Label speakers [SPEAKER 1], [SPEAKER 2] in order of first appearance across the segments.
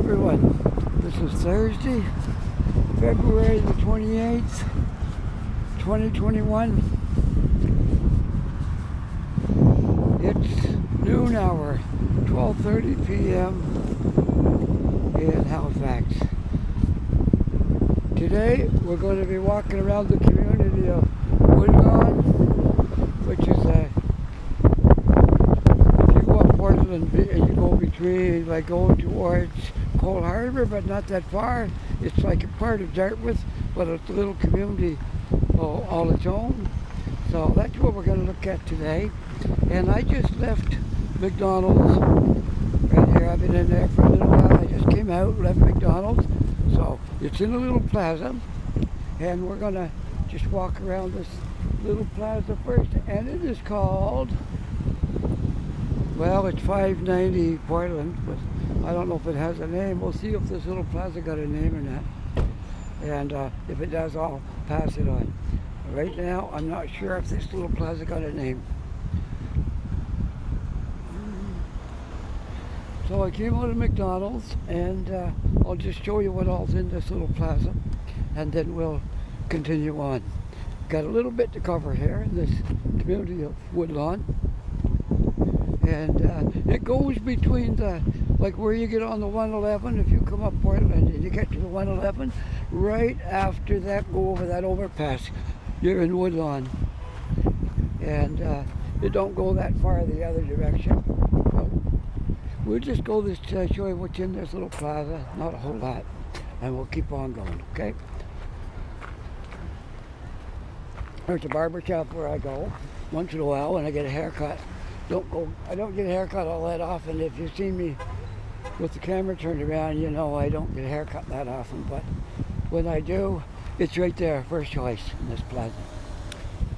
[SPEAKER 1] everyone. This is Thursday, February the 28th, 2021. It's noon hour, 12:30 p.m. in Halifax. Today we're going to be walking around the community of Woodlawn, which is if you go up Portland and you go between, like going towards Coal Harbour, but not that far. It's like a part of Dartmouth, but it's a little community all its own. So that's what we're going to look at today. And I just left McDonald's right here. I've been in there for a little while. I just came out, left McDonald's. So it's in a little plaza, and we're going to just walk around this little plaza first. And it is called, well, it's 590 Portland, but I don't know if it has a name. We'll see if this little plaza got a name or not. And if it does, I'll pass it on. Right now, I'm not sure if this little plaza got a name. So I came out of McDonald's, and I'll just show you what all's in this little plaza, and then we'll continue on. Got a little bit to cover here in this community of Woodlawn. And it goes between the, like where you get on the 111, if you come up Portland and you get to the 111, right after that, go over that overpass, you're in Woodlawn. And it don't go that far the other direction. So we'll just go this to show you what's in this little plaza, not a whole lot, and we'll keep on going, okay? There's a barber shop where I go once in a while when I get a haircut. I don't get a haircut all that often. If you've seen me with the camera turned around, you know I don't get a haircut that often, but when I do, it's right there, first choice in this plaza.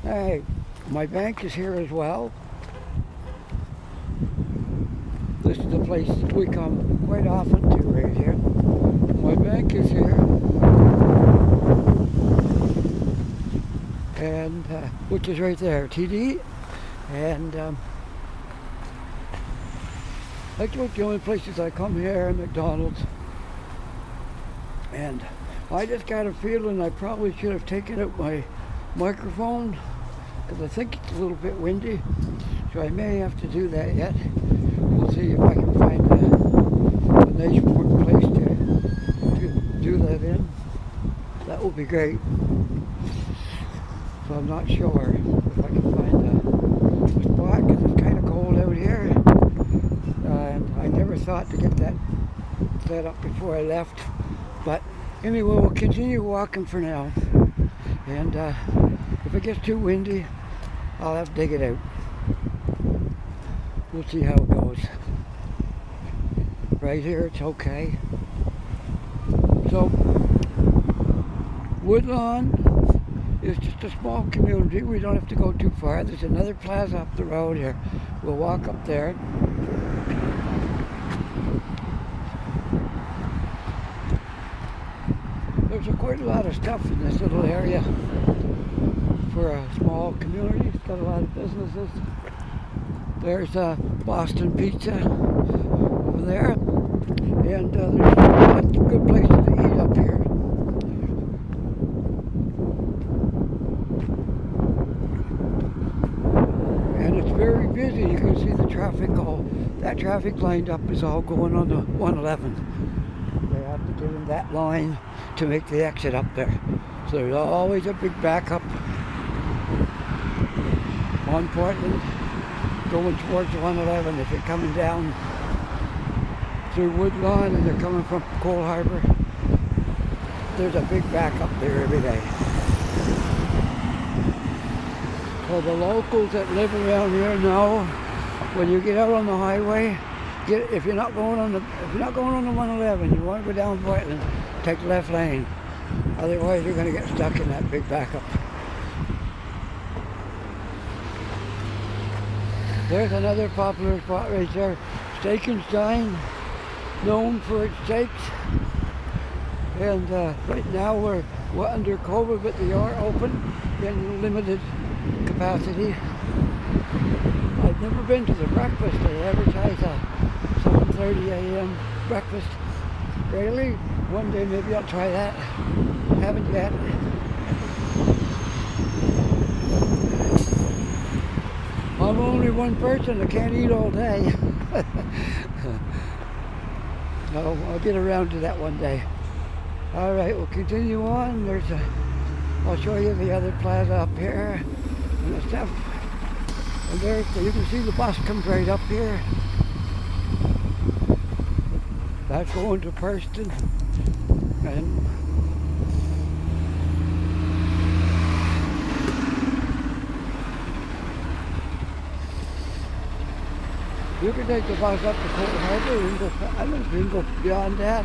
[SPEAKER 1] Hey, my bank is here as well. This is the place we come quite often to right here. My bank is here. And which is right there, TD. And that's what the only places I come here, McDonald's. And I just got a feeling I probably should have taken out my microphone, because I think it's a little bit windy, so I may have to do that yet. We'll see if I can find a nice warm place to do that in. That would be great. So I'm not sure if I can find a spot, because it's kind of cold out here. And I never thought to get that set up before I left. But anyway, we'll continue walking for now. And if it gets too windy, I'll have to dig it out. We'll see how it goes. Right here, it's okay. So, Woodlawn is just a small community. We don't have to go too far. There's another plaza up the road here. We'll walk up there. There's quite a lot of stuff in this little area for a small community. It's got a lot of businesses. There's Boston Pizza over there, and there's lots of good places to eat up here. And it's very busy. You can see the traffic that traffic lined up is all going on the 111. They have to get in that line to make the exit up there. So there's always a big backup on Portland going towards the 111. If you're coming down through Woodlawn and they're coming from Coal Harbour, there's a big backup there every day. So the locals that live around here know when you get out on the highway, if you're not going on the 111, you want to go down Portland, take the left lane. Otherwise, you're going to get stuck in that big backup. There's another popular spot right there, Steak and Stein, known for its steaks. And right now we're under COVID, but they are open in limited capacity. I've never been to the breakfast. They advertise a 7:30 a.m. breakfast. Really? One day maybe I'll try that. Haven't yet. I'm only one person. I can't eat all day. No, I'll get around to that one day. All right, we'll continue on. I'll show you the other plaza up here and the stuff. And you can see the bus comes right up here. That's going to Preston. And you can take the bus up to Cold Harbor and go, I don't know if you can go beyond that.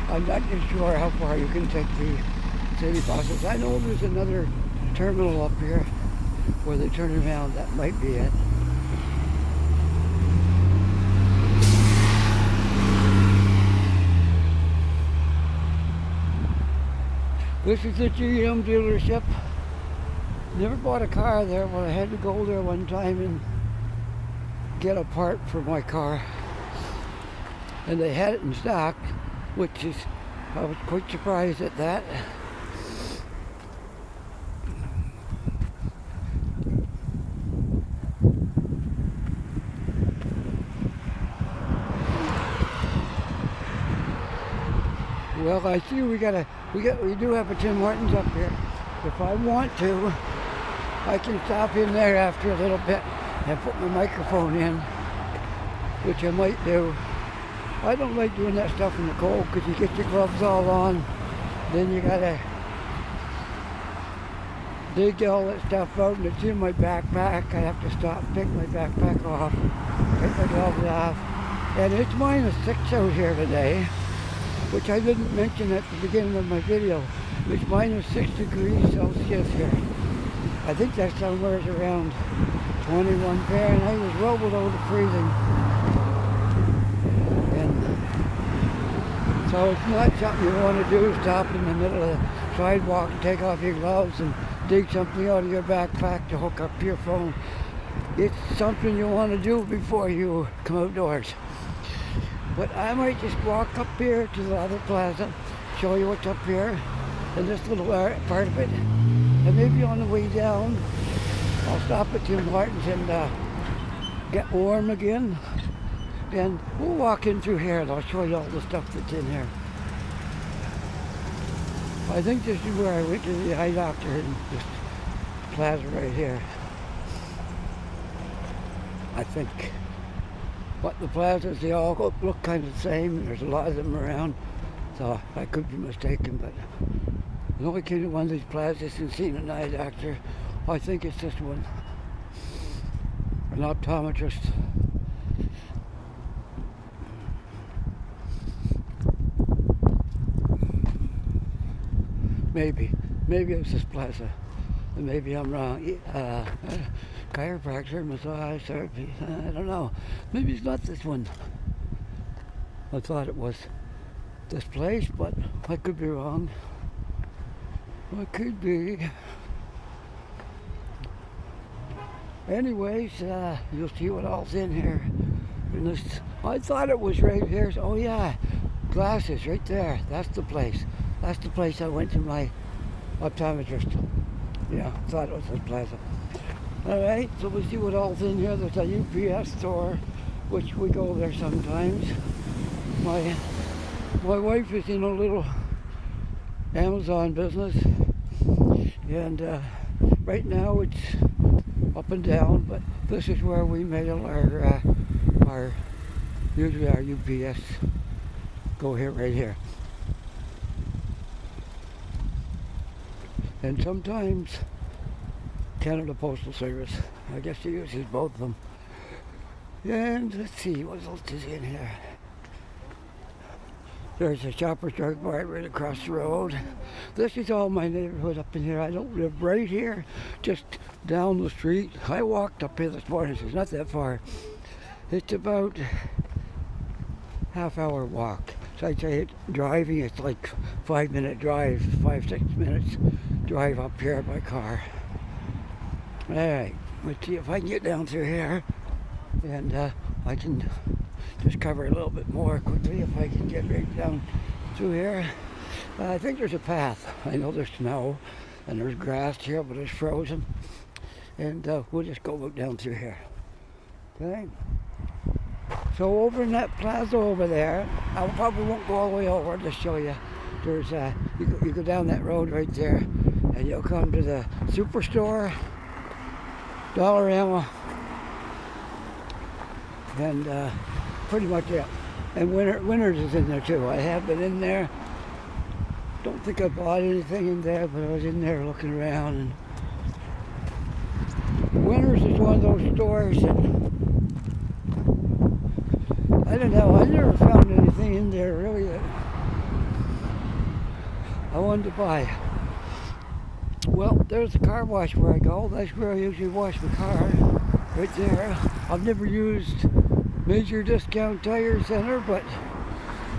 [SPEAKER 1] I'm not too sure how far you can take the city buses. I know there's another terminal up here where they turn around. That might be it. This is the GM dealership. Never bought a car there, but I had to go there one time and get a part for my car. And they had it in stock, which is, I was quite surprised at that. Well, I see we do have a Tim Hortons up here. If I want to, I can stop in there after a little bit and put my microphone in, which I might do. I don't like doing that stuff in the cold because you get your gloves all on, then you gotta dig all that stuff out, and it's in my backpack. I have to stop, take my backpack off, take my gloves off, and it's -6 out here today, which I didn't mention at the beginning of my video. It's -6 degrees Celsius here. I think that's somewhere around 21 Fahrenheit. It's well below the freezing. And so it's not something you want to do, stop in the middle of the sidewalk and take off your gloves and dig something out of your backpack to hook up your phone. It's something you want to do before you come outdoors. But I might just walk up here to the other plaza, show you what's up here in this little part of it. And maybe on the way down, I'll stop at Tim Hortons and get warm again. And we'll walk in through here and I'll show you all the stuff that's in here. I think this is where I went to the eye doctor in this plaza right here. I think. But the plazas, they all look kind of the same. There's a lot of them around, so I could be mistaken, but I only came to one of these plazas and seen an eye doctor. I think it's this one, an optometrist. Maybe it's this plaza, and maybe I'm wrong. Chiropractor, massage therapy, I don't know. Maybe it's not this one. I thought it was this place, but I could be wrong. I could be. Anyways, you'll see what all's in here. And this, I thought it was right here. Oh yeah, glasses right there. That's the place. That's the place I went to my optometrist. Yeah, thought it was this plaza. Alright, so we'll see what all's in here. There's a UPS store, which we go there sometimes. My wife is in a little Amazon business, and right now it's up and down, but this is where we mail usually our UPS go here, right here. And sometimes Canada Postal Service. I guess he uses both of them. And let's see, what else is in here? There's a Shoppers Drug Mart right across the road. This is all my neighborhood up in here. I don't live right here, just down the street. I walked up here this morning, so it's not that far. It's about half-hour walk. So I'd say driving, it's like 5-minute drive, 5-6 minutes drive up here by car. Alright, let's see if I can get down through here and I can just cover a little bit more quickly if I can get right down through here. I think there's a path. I know there's snow and there's grass here, but it's frozen. And we'll just go down through here. Okay. So over in that plaza over there, I probably won't go all the way over to show you. There's you go down that road right there, and you'll come to the Superstore, Dollarama, and pretty much it. And Winners is in there too. I have been in there. Don't think I bought anything in there, but I was in there looking around. And Winners is one of those stores that, I don't know, I never found anything in there really that I wanted to buy. Well, there's the car wash where I go. That's where I usually wash my car, right there. I've never used Major Discount Tire Center, but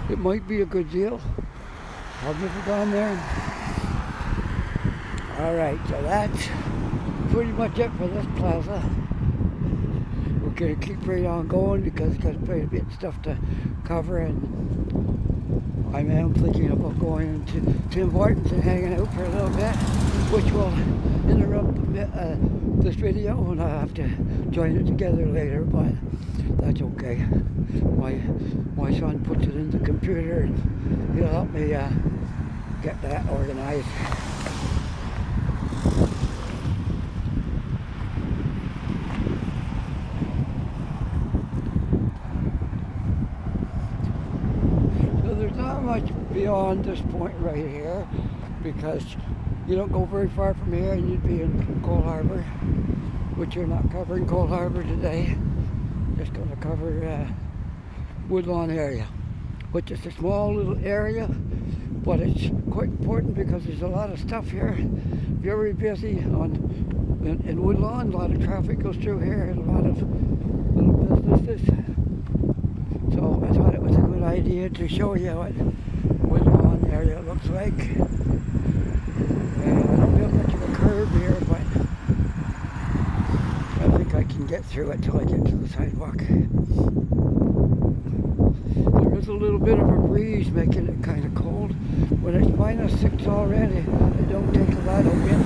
[SPEAKER 1] it might be a good deal. I've never gone there. Alright, so that's pretty much it for this plaza. We're going to keep right on going because it's got quite a bit of stuff to cover, and I am thinking about going into Tim Hortons and hanging out for a little bit, which will interrupt this video, and I'll have to join it together later, but that's okay. My son puts it in the computer and he'll help me get that organized. So there's not much beyond this point right here, because you don't go very far from here and you'd be in Coal Harbor, which you're not covering Coal Harbor today. Just going to cover Woodlawn area, which is a small little area, but it's quite important because there's a lot of stuff here. Very busy in Woodlawn. A lot of traffic goes through here and a lot of little businesses. So I thought it was a good idea to show you what Woodlawn area looks like. And I don't have much of a curve here, but I think I can get through it till I get to the sidewalk. There is a little bit of a breeze making it kind of cold. When it's -6 already, it don't take a lot of wind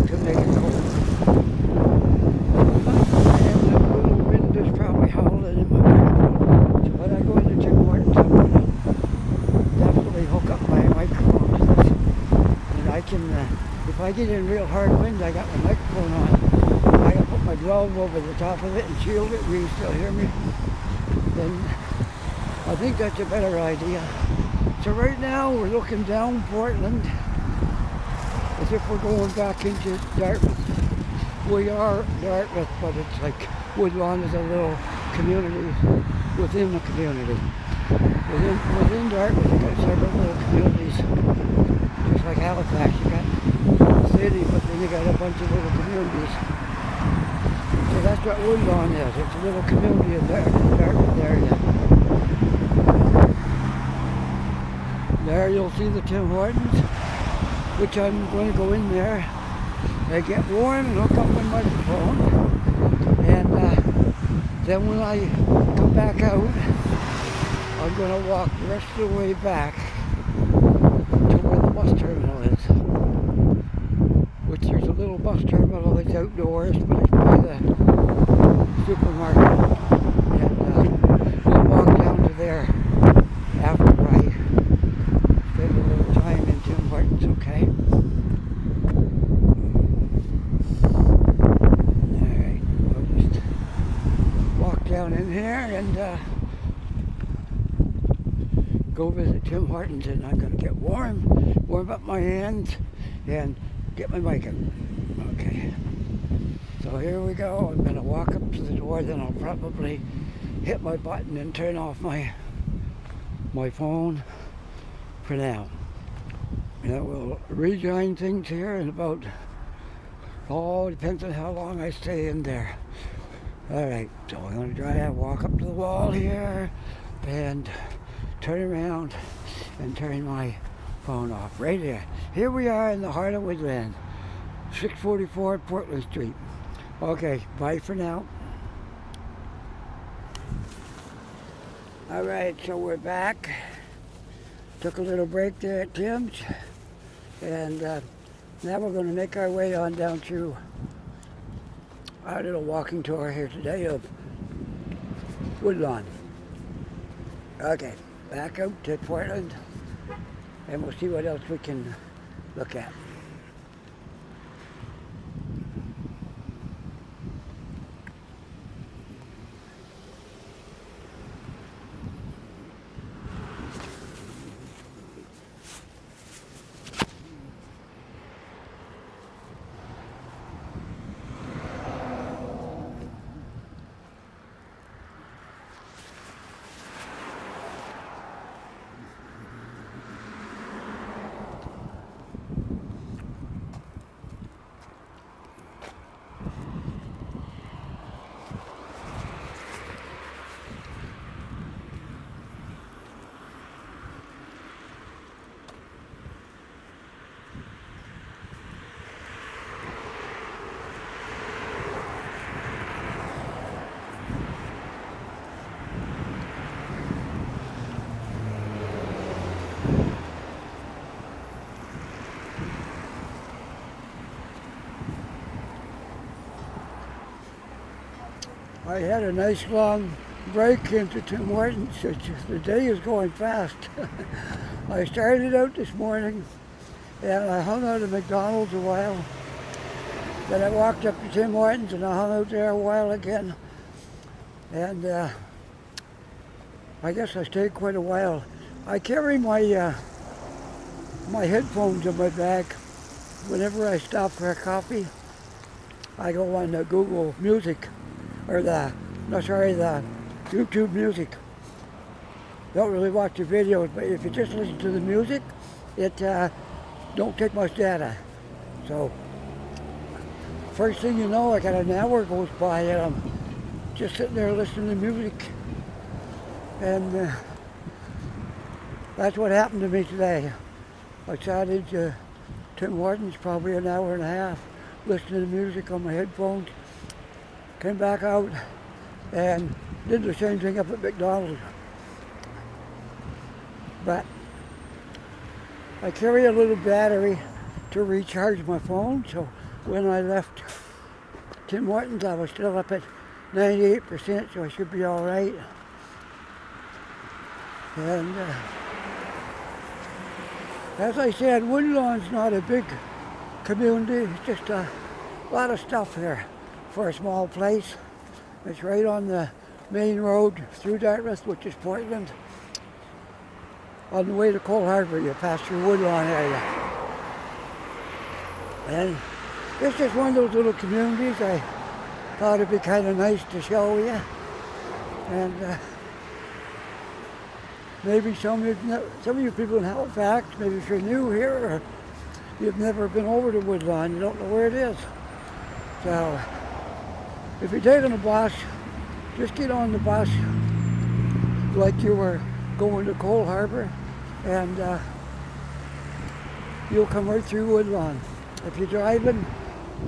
[SPEAKER 1] to make it cold. And the little wind is probably howling in my microphone. So when I go into Tim Hortons, I'm going to definitely hook up my microphone to this. And I can, if I get in real hard wind, I got my microphone on. I can put my glove over the top of it and shield it. Will you still hear me? Then I think that's a better idea. So right now we're looking down Portland as if we're going back into Dartmouth. We are Dartmouth, but it's like Woodlawn is a little community within the community. Within Dartmouth, you got several little communities, just like Halifax. You got the city, but then you got a bunch of little communities. So that's what Woodlawn is. It's a little community in the Dartmouth area. There you'll see the Tim Hortons, which I'm going to go in there and get warm and hook up my microphone. And then when I come back out, I'm going to walk the rest of the way back to where the bus terminal is. Which there's a little bus terminal that's outdoors, but it's by the supermarket. And we'll walk down to there after I spend a little time in Tim Hortons, okay? Alright, we'll just walk down in here and go visit Tim Hortons, and I'm going to get warm up my hands, and get my mic in. Okay. So here we go. I'm going to walk up to the door, then I'll probably hit my button and turn off my phone for now. And we'll rejoin things here in about, depends on how long I stay in there. Alright, so I'm going to try to walk up to the wall here and turn around and turn my phone off right here. Here we are in the heart of Woodland, 644 Portland Street. Okay, bye for now. All right, so we're back. Took a little break there at Tim's, and now we're going to make our way on down through our little walking tour here today of Woodlawn. Okay, back out to Portland, and we'll see what else we can look at. I had a nice long break into Tim Hortons. The day is going fast. I started out this morning and I hung out at McDonald's a while. Then I walked up to Tim Hortons and I hung out there a while again. And I guess I stayed quite a while. I carry my my headphones in my bag. Whenever I stop for a coffee, I go on the Google Music. Or the YouTube Music. Don't really watch the videos, but if you just listen to the music, it don't take much data. So, first thing you know, I got an hour goes by and I'm just sitting there listening to music. And that's what happened to me today. I sat into Tim Hortons probably an hour and a half listening to music on my headphones. Came back out and did the same thing up at McDonald's. But I carry a little battery to recharge my phone, so when I left Tim Hortons I was still up at 98%, so I should be all right. And as I said, Woodlawn's not a big community, it's just a lot of stuff here. For a small place. It's right on the main road through Dartmouth, which is Portland. On the way to Cole Harbour, you pass through Woodlawn area. And it's just one of those little communities I thought it'd be kind of nice to show you. And maybe some of you people in Halifax, maybe if you're new here or you've never been over to Woodlawn, you don't know where it is. So, if you're taking a bus, just get on the bus like you were going to Cole Harbour and you'll come right through Woodlawn. If you're driving,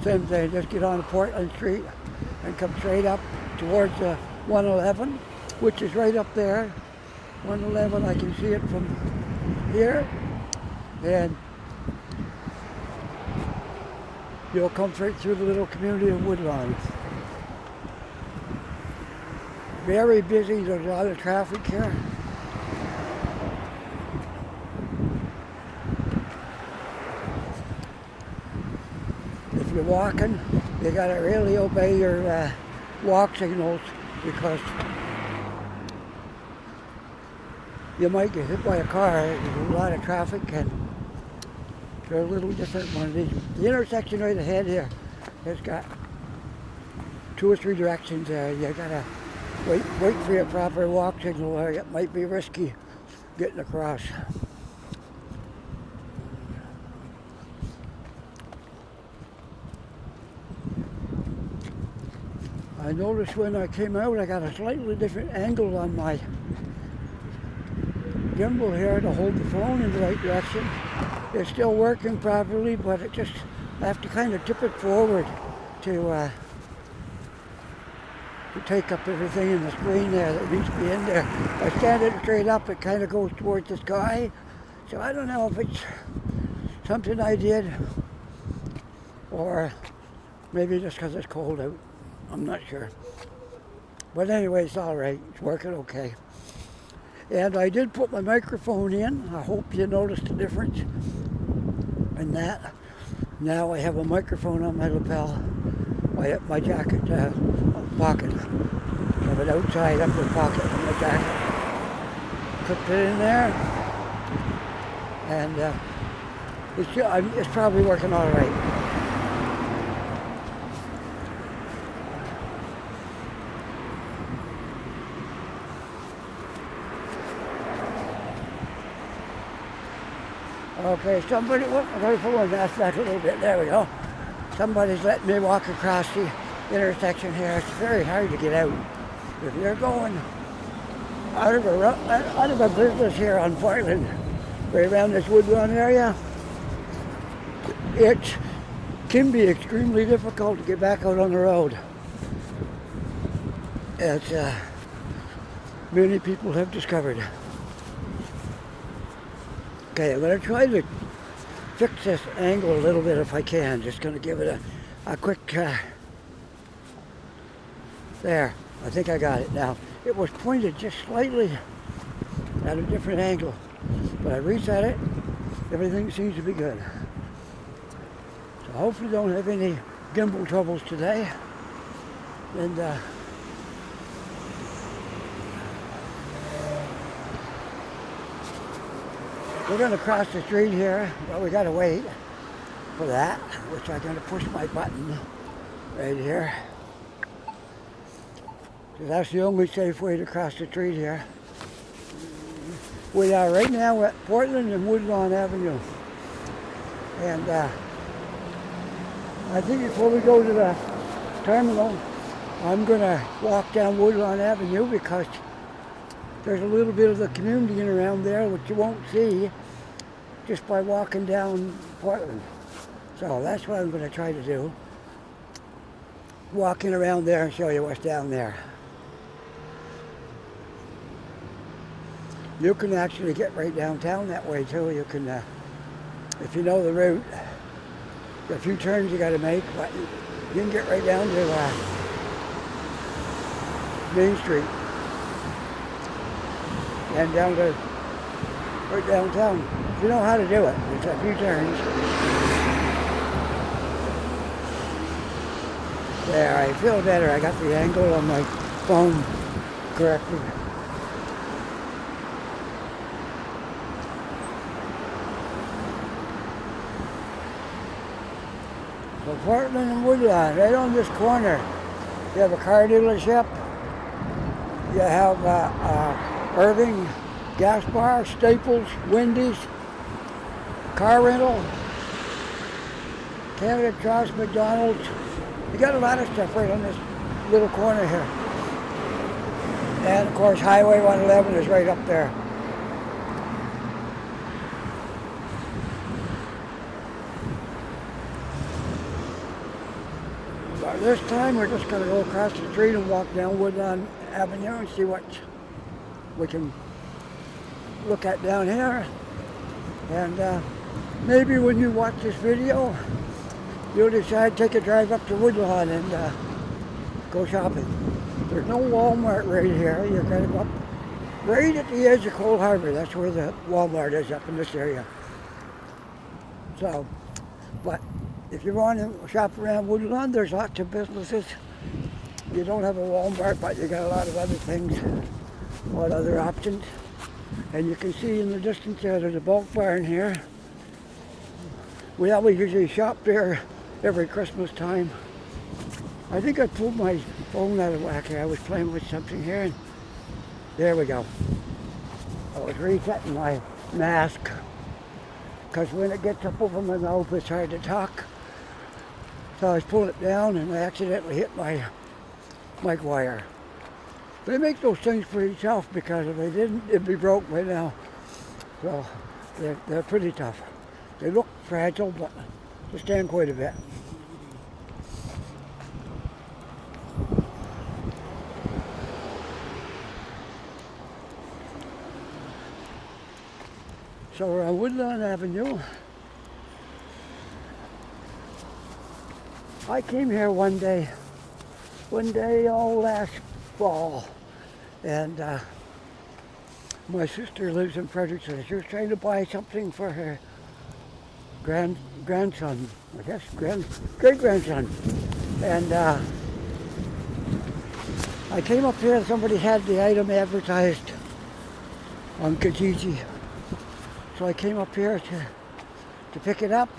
[SPEAKER 1] same thing, just get on Portland Street and come straight up towards 111, which is right up there. 111, I can see it from here. And you'll come straight through the little community of Woodlawn. Very busy, there's a lot of traffic here. If you're walking, you gotta really obey your walk signals because you might get hit by a car. There's a lot of traffic and they're a little different one of these. The intersection right ahead here has got 2 or 3 directions there. You gotta wait for your proper walk signal or it might be risky getting across. I noticed when I came out I got a slightly different angle on my gimbal here to hold the phone in the right direction. It's still working properly, but I have to kind of tip it forward to to take up everything in the screen there that needs to be in there. If I stand it straight up, it kind of goes towards the sky. So I don't know if it's something I did or maybe just because it's cold out. I'm not sure. But anyway, it's all right. It's working okay. And I did put my microphone in. I hope you noticed the difference in that. Now I have a microphone on my lapel, my jacket pocket. I have it outside up the pocket of my jacket. Clipped it in there, and it's probably working all right. Okay, somebody, I'm going to pull my mask back a little bit. There we go. Somebody's letting me walk across the intersection here. It's very hard to get out. If you're going out of a business here on Portland, right around this Woodlawn area, it can be extremely difficult to get back out on the road. As many people have discovered. Okay, I'm going to try to fix this angle a little bit if I can. Just going to give it a quick, there, I think I got it now. It was pointed just slightly at a different angle, but I reset it, everything seems to be good. So hopefully don't have any gimbal troubles today. And we're going to cross the street here, but we got to wait for that, which I'm going to push my button right here. So that's the only safe way to cross the street here. We are right now at Portland and Woodlawn Avenue. And I think before we go to the terminal, I'm going to walk down Woodlawn Avenue because there's a little bit of the community in around there which you won't see just by walking down Portland. So that's what I'm going to try to do. Walking around there and show you what's down there. You can actually get right downtown that way too. You can, if you know the route, a few turns you got to make, but you can get right down to Main Street. And down to right downtown. If you know how to do it, it's a few turns. There, I feel better. I got the angle on my phone corrected. So Portland and Woodlawn, right on this corner. You have a car dealership. You have Irving, Gas Bar, Staples, Wendy's, car rental, Canada Trust, McDonald's. You got a lot of stuff right on this little corner here. And of course Highway 111 is right up there. But this time we're just going to go across the street and walk down Woodlawn Avenue and see what we can look at down here. And maybe when you watch this video, you'll decide to take a drive up to Woodlawn and go shopping. There's no Walmart right here. You're going to go up right at the edge of Cold Harbor. That's where the Walmart is, up in this area. So, but if you want to shop around Woodlawn, there's lots of businesses. You don't have a Walmart, but you got a lot of other things, a lot of other options. And you can see in the distance there's a bulk barn here. We always usually shop there every Christmas time. I think I pulled my phone out of whack here. I was playing with something here, and there we go. I was resetting my mask because when it gets up over my mouth, it's hard to talk. So I was pulling it down, and I accidentally hit my mic wire. They make those things pretty tough because if they didn't, it'd be broke by now. So they're pretty tough. They look fragile, but they stand quite a bit. So we're on Woodlawn Avenue. I came here one day last fall, and my sister lives in Fredericton. She was trying to buy something for her grandson, I guess, great-grandson. And I came up here and somebody had the item advertised on Kijiji. So I came up here to pick it up,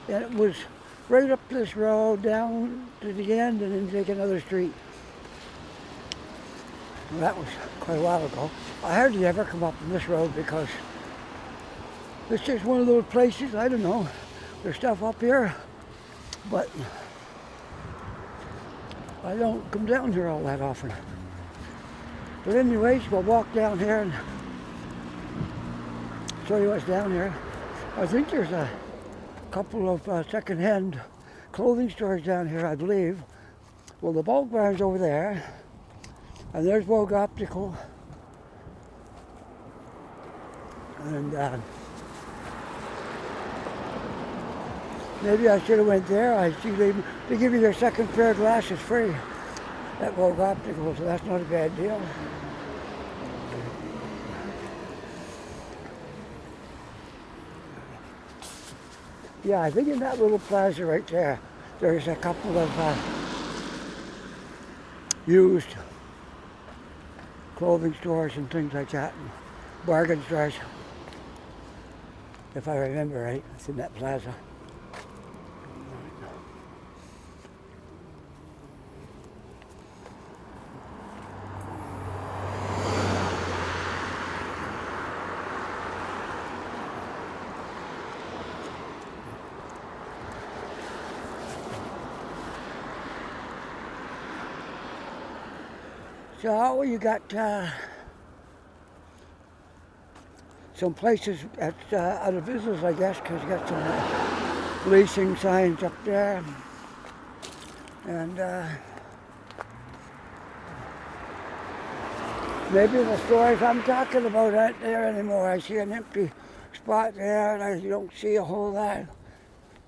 [SPEAKER 1] and it was right up this road, down to the end, and then take another street. Well, that was quite a while ago. I hardly ever come up on this road because it's just one of those places, I don't know, there's stuff up here, but I don't come down here all that often. But anyways, we'll walk down here and show you what's down here. I think there's a couple of second-hand clothing stores down here, I believe. Well, the bulk barn's over there, and there's Vogue Optical, and maybe I should have went there. I see they give you their second pair of glasses free at Vogue Optical, so that's not a bad deal. Yeah, I think in that little plaza right there, there's a couple of used clothing stores and things like that, and bargain stores. If I remember right, it's in that plaza. So you got some places at out of business, I guess, because you got some leasing signs up there, and maybe the stores I'm talking about aren't there anymore. I see an empty spot there, and I don't see a whole lot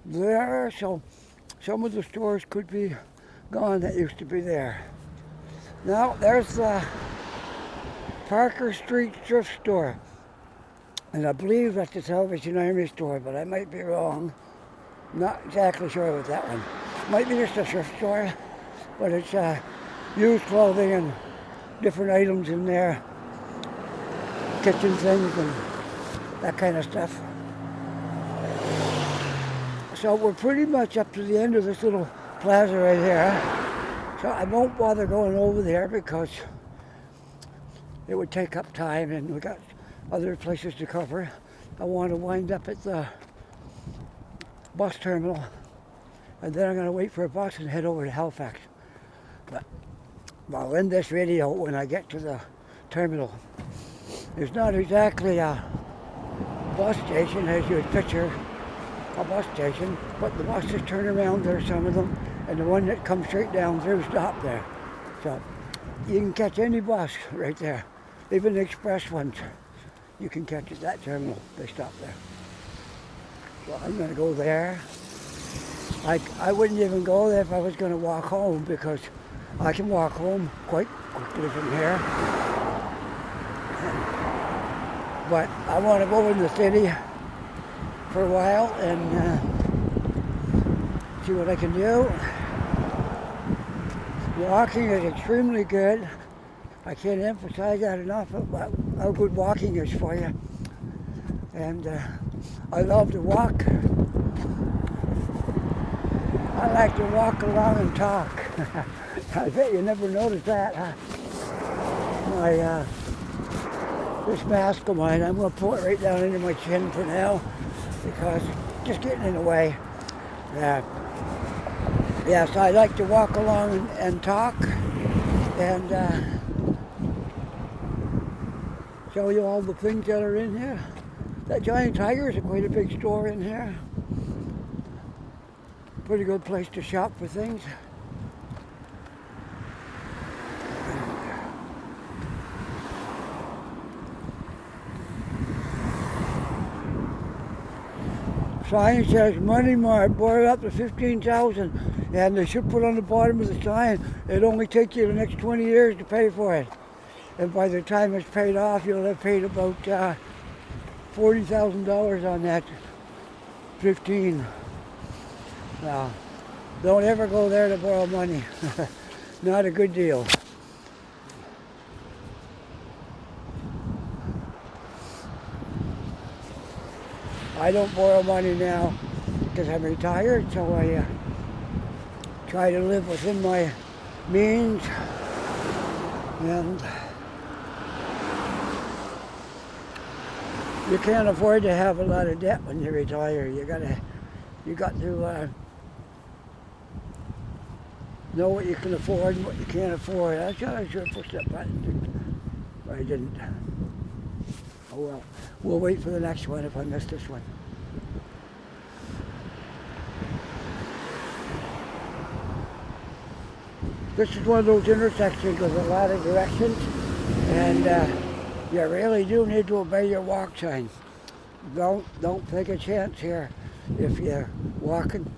[SPEAKER 1] there. So some of the stores could be gone that used to be there. Now, there's the Parker Street Thrift Store, and I believe that's the Salvation Army store, but I might be wrong. Not exactly sure about that one. Might be just a thrift store, but it's used clothing and different items in there, kitchen things and that kind of stuff. So we're pretty much up to the end of this little plaza right here. So I won't bother going over there because it would take up time, and we got other places to cover. I want to wind up at the bus terminal, and then I'm going to wait for a bus and head over to Halifax. But I'll end this video when I get to the terminal. There's not exactly a bus station as you'd picture a bus station, but the buses turn around there, some of them, and the one that comes straight down through stop there. So you can catch any bus right there, even the express ones. You can catch at that terminal. They stop there. So I'm going to go there. I wouldn't even go there if I was going to walk home, because I can walk home quite quickly from here. But I want to go in the city for a while and see what I can do. Walking is extremely good. I can't emphasize that enough about how good walking is for you. And I love to walk. I like to walk along and talk. I bet you never noticed that, huh? This mask of mine, I'm going to pull it right down into my chin for now, because it's just getting in the way. Yes, I like to walk along and talk, and show you all the things that are in here. That Giant Tiger is quite a big store in here. Pretty good place to shop for things. sign says Money Mart, bought it up to 15,000, and they should put on the bottom of the sign, it only takes you the next 20 years to pay for it. And by the time it's paid off, you'll have paid about $40,000 on that 15. Now, don't ever go there to borrow money. Not a good deal. I don't borrow money now because I'm retired, so I try to live within my means, and you can't afford to have a lot of debt when you retire. You got to know what you can afford and what you can't afford. I thought I should push that button, but I didn't. Oh well, we'll wait for the next one if I miss this one. This is one of those intersections with a lot of directions, and you really do need to obey your walk sign. Don't take a chance here if you're walking,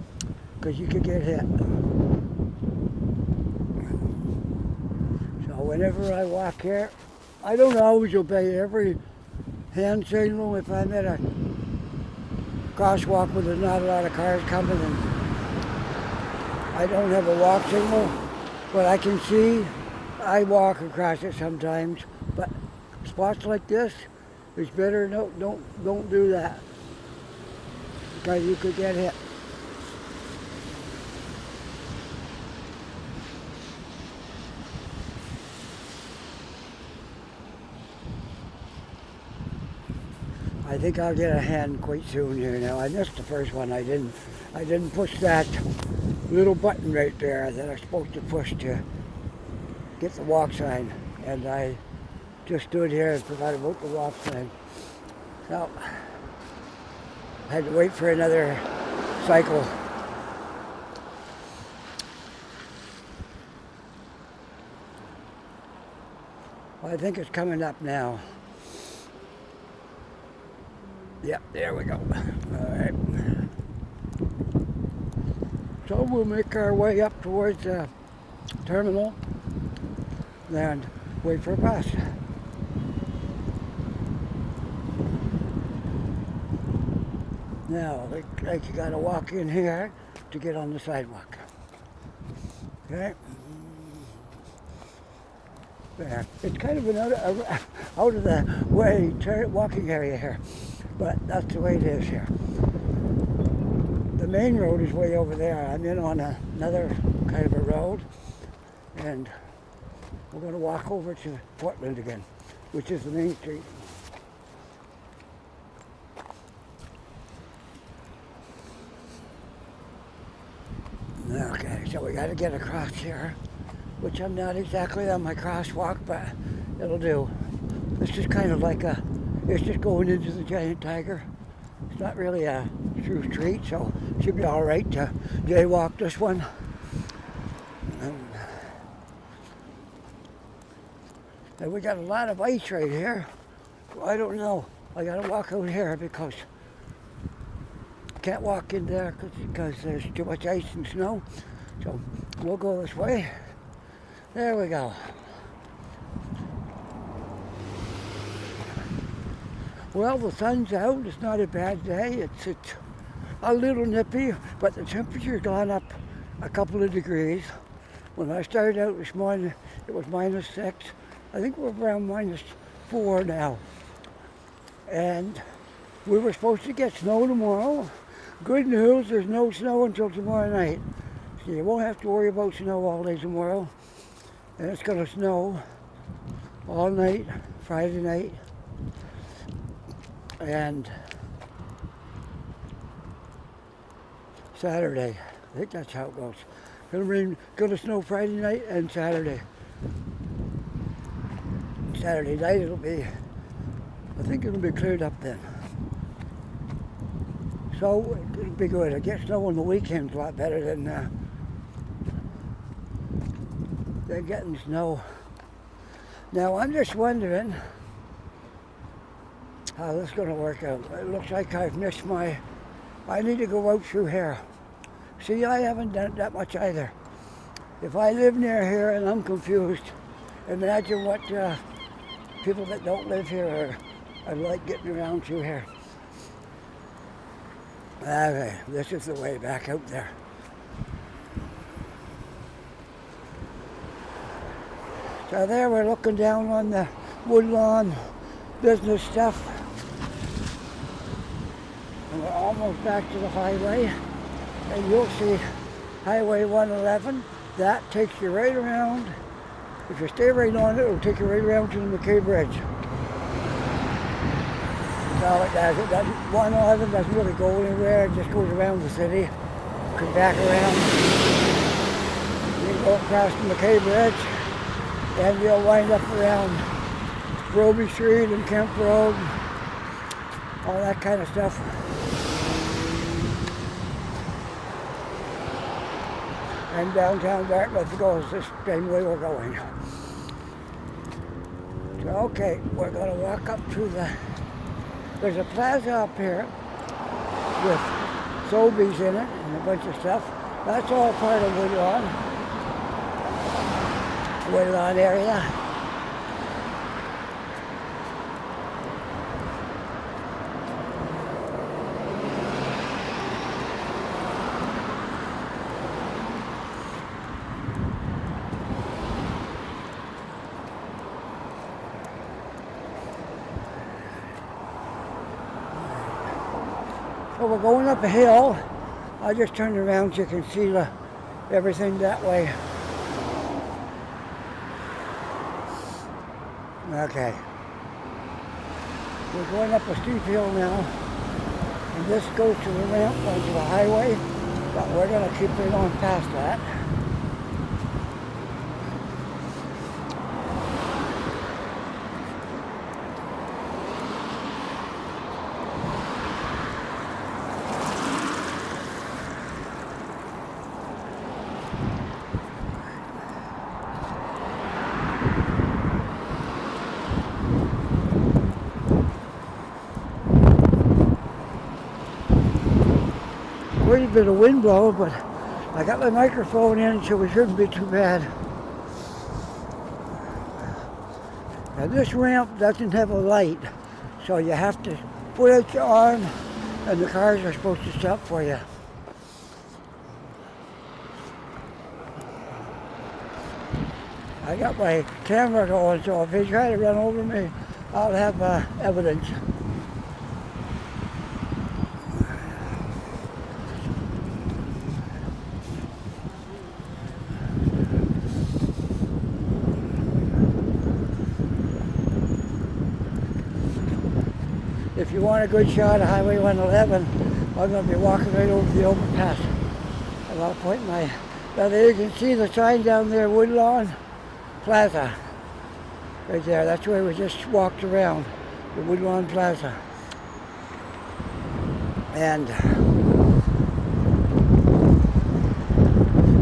[SPEAKER 1] because you could get hit. So whenever I walk here, I don't always obey every hand signal. If I'm at a crosswalk where there's not a lot of cars coming and I don't have a walk signal, but I can see, I walk across it sometimes. But spots like this, it's better don't do that, because you could get hit. I think I'll get a hand quite soon here now. I missed the first one. I didn't push that little button right there that I'm supposed to push to get the walk sign, and I just stood here and forgot about the walk sign. So I had to wait for another cycle. Well, I think it's coming up now. Yep, there we go. All right. So we'll make our way up towards the terminal and wait for a bus. Now, like you gotta walk in here to get on the sidewalk. Okay? There. It's kind of an out of the way walking area here, but that's the way it is here. The main road is way over there. I'm in on another kind of a road, and we're going to walk over to Portland again, which is the main street. Okay, so we got to get across here, which I'm not exactly on my crosswalk, but it'll do. This is kind of like it's just going into the giant tiger. It's not really a true street, so it should be all right to jaywalk this one. And we got a lot of ice right here. So I don't know. I gotta walk out here because I can't walk in there because there's too much ice and snow. So we'll go this way. There we go. Well, the sun's out. It's not a bad day. It's a little nippy, but the temperature's gone up a couple of degrees. When I started out this morning, it was -6. I think we're around -4 now. And we were supposed to get snow tomorrow. Good news, there's no snow until tomorrow night. So you won't have to worry about snow all day tomorrow. And it's going to snow all night, Friday night. And Saturday. I think that's how it goes. Gonna snow Friday night and Saturday. Saturday night I think it'll be cleared up then. So it'll be good. I get snow on the weekends a lot better than getting snow. Now I'm just wondering how this is going to work out. It looks like I've missed my I need to go out through here. See, I haven't done it that much either. If I live near here and I'm confused, imagine what people that don't live here are like getting around through here. Okay, this is the way back out there. So there we're looking down on the Woodlawn business stuff. And we're almost back to the highway. And you'll see Highway 111. That takes you right around. If you stay right on it, it'll take you right around to the McKay Bridge. So it does. 111 doesn't really go anywhere. It just goes around the city. Come back around. You go across the McKay Bridge. And you'll wind up around Roby Street and Kemp Road. All that kind of stuff. And downtown Dartmouth goes the same way we're going. So, okay, we're going to walk up to there's a plaza up here with Sobeys in it and a bunch of stuff. That's all part of Woodlawn area. So we're going up a hill. I just turned around so you can see everything that way. Okay. We're going up a steep hill now. And this goes to the ramp onto the highway. But we're going to keep right on past that. Quite a bit of wind blow, but I got my microphone in, so it shouldn't be too bad. Now this ramp doesn't have a light, so you have to put out your arm and the cars are supposed to stop for you. I got my camera going, so if they try to run over me, I'll have evidence. If you want a good shot of Highway 111, I'm going to be walking right over the overpass. And I'll point my... Now there you can see the sign down there, Woodlawn Plaza. Right there, that's where we just walked around, the Woodlawn Plaza. And...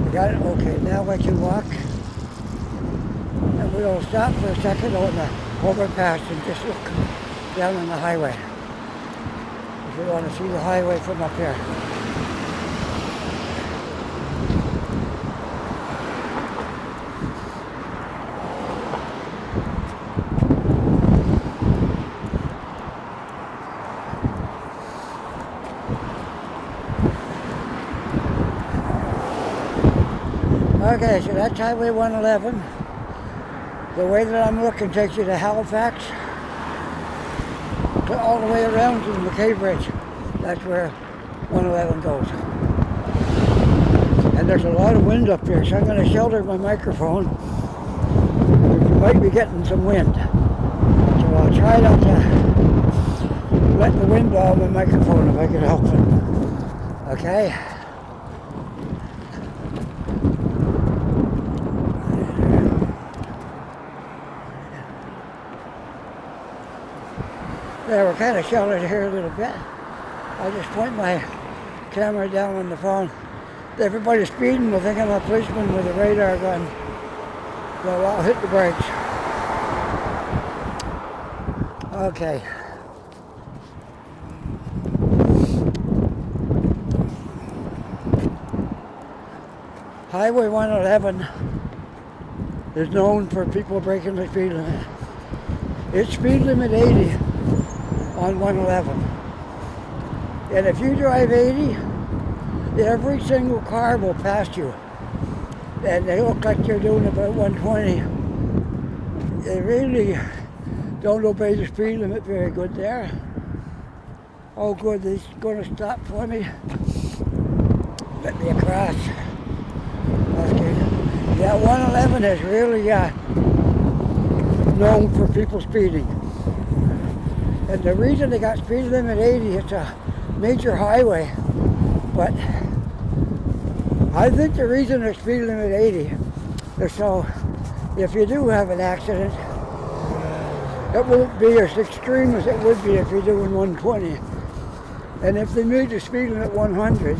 [SPEAKER 1] we got it? Okay, now I can walk. And we'll stop for a second on the overpass and just look down on the highway. If you want to see the highway from up here. Okay, so that's Highway 111. The way that I'm looking takes you to Halifax. All the way around to the McKay Bridge. That's where 111 goes. And there's a lot of wind up here, so I'm going to shelter my microphone. You might be getting some wind. So I'll try not to let the wind blow on my microphone if I can help it. Okay? Yeah, we're kind of sheltered here a little bit. I'll just point my camera down on the phone. Everybody's speeding. I think I'm a policeman with a radar gun. So I'll hit the brakes. Okay. Highway 111 is known for people breaking the speed limit. It's speed limit 80 on 111. And if you drive 80, every single car will pass you. And they look like you're doing about 120. They really don't obey the speed limit very good there. Oh good, he's going to stop for me. Let me across. Okay. Yeah, 111 is really known for people speeding. And the reason they got speed limit 80, it's a major highway. But I think the reason there's speed limit 80 is so if you do have an accident, it won't be as extreme as it would be if you're doing 120. And if they made the speed limit 100,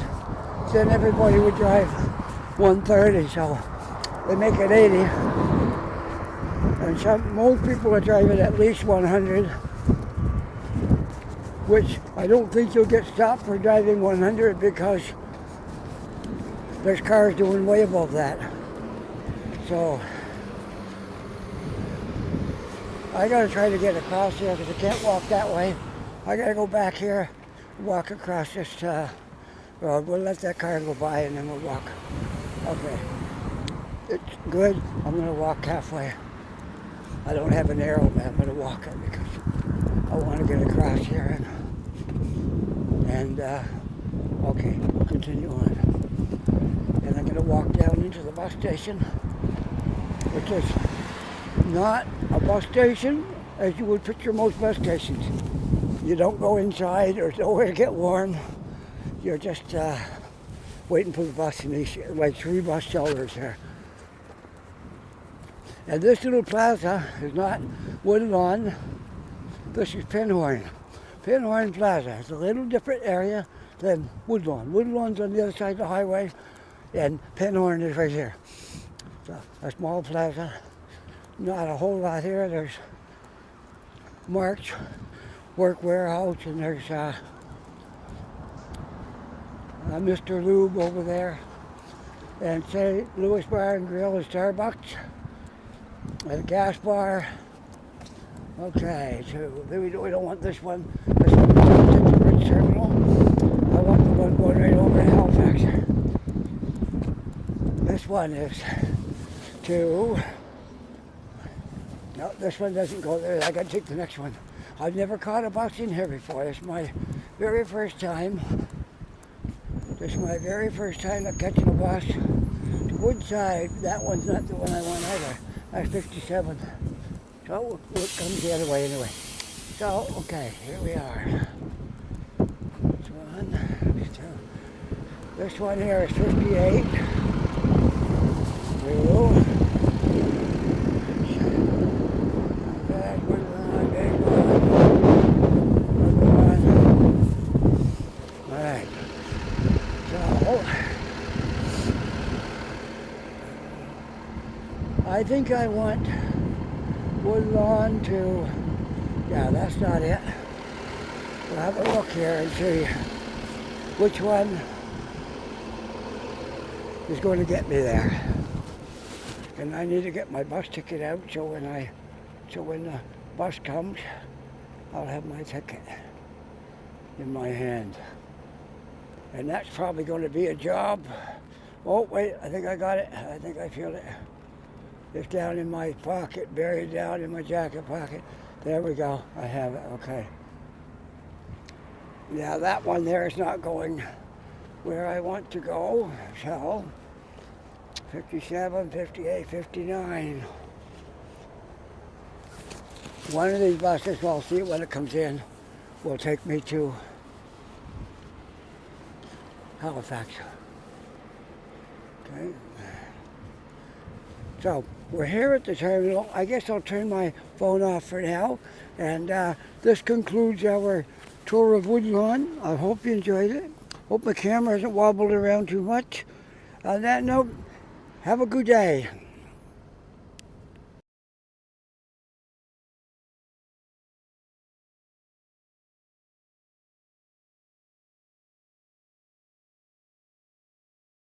[SPEAKER 1] then everybody would drive 130. So they make it 80. And most people are driving at least 100, which I don't think you'll get stopped for driving 100 because there's cars doing way above that. So I gotta try to get across here because I can't walk that way. I gotta go back here, walk across this road. We'll let that car go by and then we'll walk. Okay, it's good. I'm gonna walk halfway. I don't have an arrow, but I'm gonna walk it because I want to get across here. And okay, we'll continue on. And I'm gonna walk down into the bus station, which is not a bus station as you would picture most bus stations. You don't go inside, there's nowhere to get warm. You're just waiting for the bus, and these like 3 bus shelters here. And this little plaza is not Woodlawn, this is Pinhorn. Pinhorn Plaza. It's a little different area than Woodlawn. Woodlawn's on the other side of the highway, and Pinhorn is right here. So a small plaza. Not a whole lot here. There's Mark's Work Warehouse, and there's Mr. Lube over there, and St. Louis Bar and Grill and Starbucks, and a gas bar. Okay, so we don't want this one. This one is at the Bridge Terminal. I want the one going right over to Halifax. This one is to... No, this one doesn't go there. I gotta take the next one. I've never caught a bus in here before. It's my very first time. This is my very first time of catching a bus to Woodside. That one's not the one I want either. That's 57. So it comes the other way anyway. So, okay, here we are. This one, this one here is 58. Two. I think I want Woodlawn to, yeah, that's not it. We'll have a look here and see which one is going to get me there. And I need to get my bus ticket out so when the bus comes, I'll have my ticket in my hand. And that's probably going to be a job. Oh, wait, I think I got it. I think I feel it. It's down in my pocket, buried down in my jacket pocket. There we go, I have it, okay. Yeah, that one there is not going where I want to go, so 57, 58, 59. One of these buses, I'll see it when it comes in, will take me to Halifax. Okay. So, we're here at the terminal. I guess I'll turn my phone off for now. And this concludes our tour of Woodlawn. I hope you enjoyed it. Hope my camera hasn't wobbled around too much. On that note, have a good day.